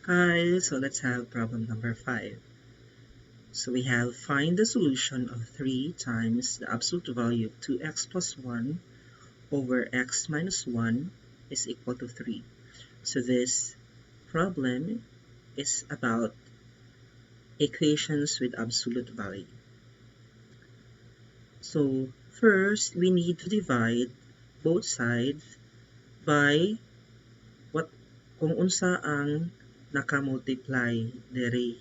Hi, so let's have problem number 5. So we have find the solution of 3 times the absolute value of 2x plus 1 over x minus 1 is equal to 3. So this problem is about equations with absolute value. So first, we need to divide both sides by what kung unsa ang naka-multiply diri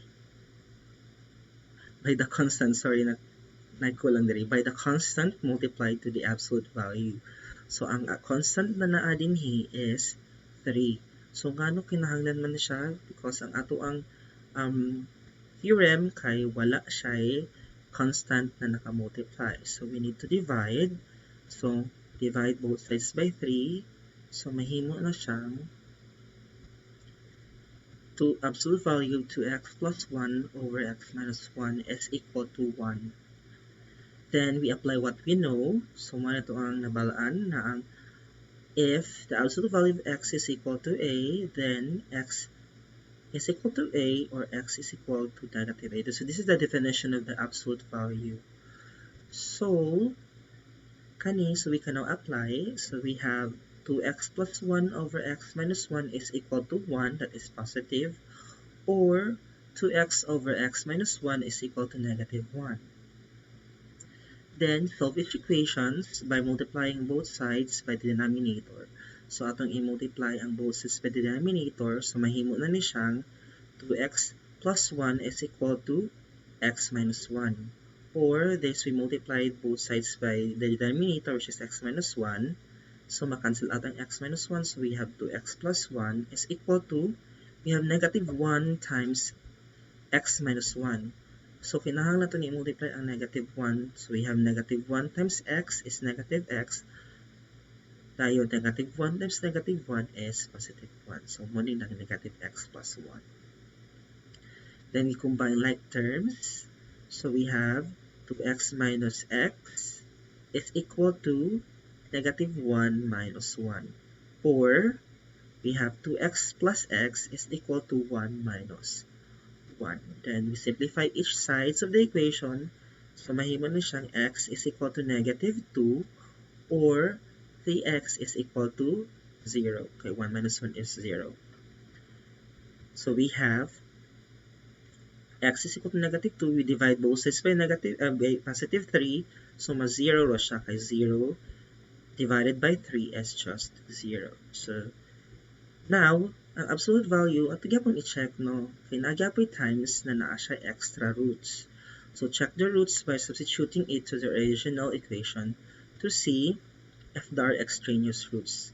by the constant, sorry, nagkulang diri, by the constant multiplied to the absolute value. So ang constant na naa dinhi is 3. So ngano kinahanglan man siya because ang ato ang theorem kay wala siya constant na naka-multiply. So we need to divide. So divide both sides by 3. So mahimo na siyang to absolute value 2x plus 1 over x minus 1 is equal to 1. Then we apply what we know. So mo na ito ang nabalaan na ang if the absolute value of x is equal to a, then x is equal to a or x is equal to negative a. So this is the definition of the absolute value. So so we can now apply. So we have 2x plus 1 over x minus 1 is equal to 1, that is positive, or 2x over x minus 1 is equal to negative 1. Then, solve each equations by multiplying both sides by the denominator. So, atong i-multiply ang both sides by the denominator. So, mahimo na ni siyang 2x plus 1 is equal to x minus 1. Or, this we multiplied both sides by the denominator, which is x minus 1. So, makancel out ang x minus 1. So, we have 2x plus 1 is equal to, we have negative 1 times x minus 1. So, kinahanglan natin i-multiply ang negative 1. So, we have negative 1 times x is negative x. Tayo, negative 1 times negative 1 is positive 1. So, muli na negative x plus 1. Then, we combine like terms. So, we have 2x minus x is equal to negative 1 minus 1. Or, we have 2x plus x is equal to 1 minus 1. Then we simplify each sides of the equation. So mahimo na siyang x is equal to negative 2 or 3x is equal to 0. Okay, 1 minus 1 is 0. So we have x is equal to negative 2. We divide both sides by positive 3. So mas 0 ra siya kay 0 divided by 3 is just 0. So now, ang absolute value, at gyapon i-check, no? Kaya nagyapoy times na naa siya extra roots. So, check the roots by substituting it to the original equation to see if there are extraneous roots.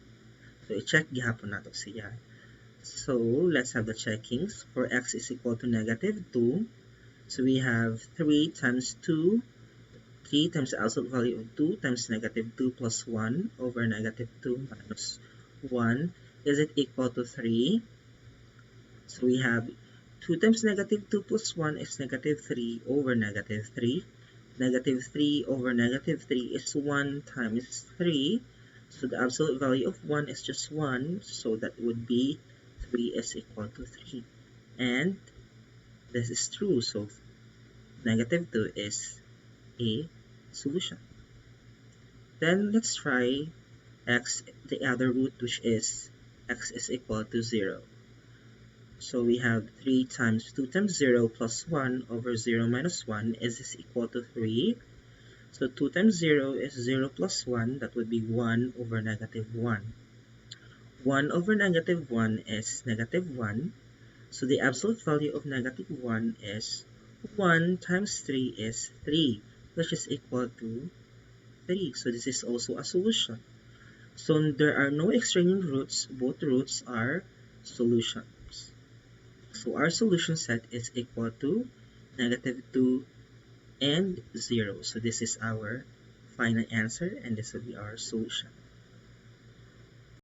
So, i-check gihapon nato siya. So, let's have the checkings. For x is equal to negative 2. So, we have 3 times 2. 3 times the absolute value of 2 times negative 2 plus 1 over negative 2 minus 1. Is it equal to 3? So we have 2 times negative 2 plus 1 is negative 3 over negative 3. Negative 3 over negative 3 is 1 times 3. So the absolute value of 1 is just 1. So that would be 3 is equal to 3. And this is true. So negative 2 is a solution. Then let's try x, the other root, which is x is equal to 0. So we have 3 times 2 times 0 plus 1 over 0 minus 1 is this equal to 3. So 2 times 0 is 0 plus 1. That would be 1 over negative 1. 1 over negative 1 is negative 1. So the absolute value of negative 1 is 1 times 3 is 3, which is equal to 3. So this is also a solution. So there are no extraneous roots. Both roots are solutions. So our solution set is equal to negative 2 and 0. So this is our final answer and this will be our solution.